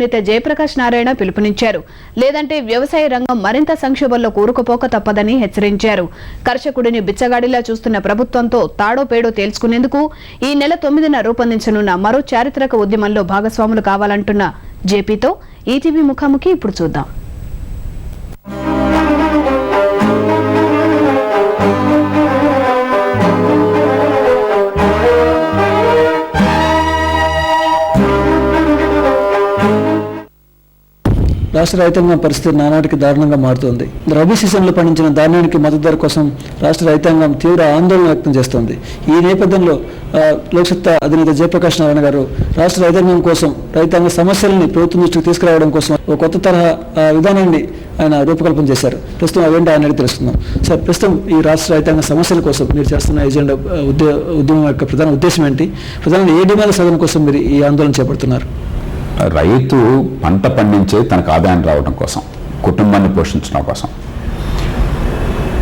నేత జయప్రకాష్ నారాయణ పిలుపునిచ్చారు. లేదంటే వ్యవసాయ రంగం మరింత సంక్షోభంలో కూరుకుపోక తప్పదని హెచ్చరించారు. కర్షకుడిని బిచ్చగాడిలా చూస్తున్న ప్రభుత్వంతో తాడో పేడో తేల్చుకునేందుకు ఈ నెల 9న రూపొందించనున్న మరో చారిత్రక ఉద్యమంలో భాగస్వాములు కావాలంటున్న జేపీతో ఈటీవీ ముఖాముఖి ఇప్పుడు చూద్దాం. రాష్ట్ర రైతాంగం పరిస్థితి నానాటికి దారుణంగా మారుతోంది. రబీ సీజన్లో పండించిన ధాన్యానికి మద్దతు ధర కోసం రాష్ట్ర రైతాంగం తీవ్ర ఆందోళన వ్యక్తం చేస్తోంది. ఈ నేపథ్యంలో లోక్సత్తా అధినేత జయప్రకాష్ నారాయణ గారు రాష్ట్ర రైతాంగం కోసం రైతాంగ సమస్యలని ప్రభుత్వం దృష్టికి తీసుకురావడం కోసం ఒక కొత్త తరహా విధానాన్ని ఆయన రూపకల్పన చేశారు. ప్రస్తుతం అవేంటి ఆయన తెలుస్తున్నాం. సార్, ప్రస్తుతం ఈ రాష్ట్ర రైతాంగ సమస్యల కోసం మీరు చేస్తున్న ఎజెండా ఉద్యమం యొక్క ప్రధాన ఉద్దేశం ఏంటి? ప్రధానంగా ఏ డిమాండ్ల సాధన కోసం మీరు ఈ ఆందోళన చేపడుతున్నారు? రైతు పంట పండించే తనకు ఆదాయం రావడం కోసం, కుటుంబాన్ని పోషించడం కోసం.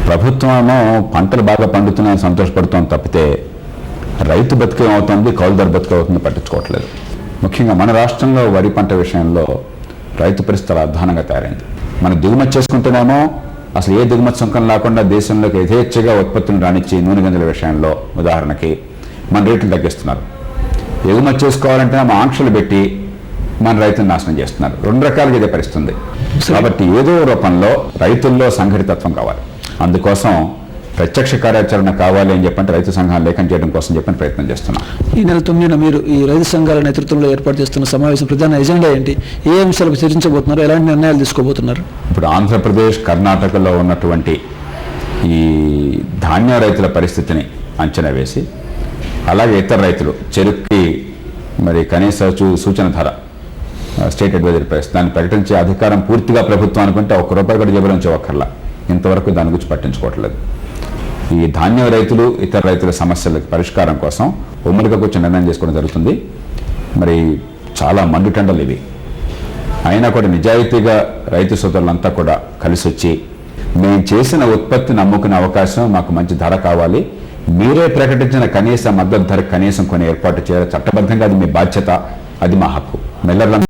ప్రభుత్వమేమో పంటలు బాగా పండుతున్నాయని సంతోషపడుతోంది తప్పితే రైతు బతికేమవుతుంది, కౌలుదారు బతికేమవుతుంది పట్టించుకోవట్లేదు. ముఖ్యంగా మన రాష్ట్రంలో వరి పంట విషయంలో రైతు పరిస్థితి అధ్వానంగా తయారైంది. మనం దిగుమతి చేసుకుంటేనేమో అసలు ఏ దిగుమతి సుంకం లేకుండా దేశంలోకి యథేచ్ఛగా ఉత్పత్తులను రానిచ్చి నూనె గింజల విషయంలో ఉదాహరణకి మన రేట్లు తగ్గిస్తున్నారు. ఎగుమతి చేసుకోవాలంటే మా ఆంక్షలు పెట్టి మన రైతులను నాశనం చేస్తున్నారు. రెండు రకాలుగా ఇదే పరిస్థితుంది. కాబట్టి ఏదో రూపంలో రైతుల్లో సంఘటితత్వం కావాలి. అందుకోసం ప్రత్యక్ష కార్యాచరణ కావాలి అని చెప్పంటే రైతు సంఘాలు లేఖం చేయడం కోసం చెప్పని ప్రయత్నం చేస్తున్నాం. ఈ నెల 9న మీరు ఈ రైతు సంఘాల నేతృత్వంలో ఏర్పాటు చేస్తున్న సమావేశం ప్రధాన ఎజెండా ఏంటి? ఏ అంశాలకు చర్చించబోతున్నారు? ఎలాంటి నిర్ణయాలు తీసుకోబోతున్నారు? ఇప్పుడు ఆంధ్రప్రదేశ్, కర్ణాటకలో ఉన్నటువంటి ఈ ధాన్య రైతుల పరిస్థితిని అంచనా వేసి, అలాగే ఇతర రైతులు చెరుక్కి మరి కనీస సూచన ధర స్టేట్ అడ్వైజరీ ప్రైస్ దాన్ని ప్రకటించే అధికారం పూర్తిగా ప్రభుత్వం అనుకుంటే ₹1 కూడా జేబులో ఉంచవక్కర్లా. ఇంతవరకు దాని గురించి పట్టించుకోవట్లేదు. ఈ ధాన్య రైతులు, ఇతర రైతుల సమస్యల పరిష్కారం కోసం ఉమ్మడిగా కూర్చొని నిర్ణయం చేసుకోవడం జరుగుతుంది. మరి చాలా మండుటెండలు ఇవి. అయినా కూడా నిజాయితీగా రైతు సోదరులంతా కూడా కలిసి వచ్చి మేము చేసిన ఉత్పత్తిని అమ్ముకునే అవకాశం, మాకు మంచి ధర కావాలి, మీరే ప్రకటించిన కనీస మద్దతు ధర కనీసం కొన్ని ఏర్పాటు చేయాలి, చట్టబద్ధంగా అది మీ బాధ్యత, అది మా హక్కు. మిల్లర్లంతా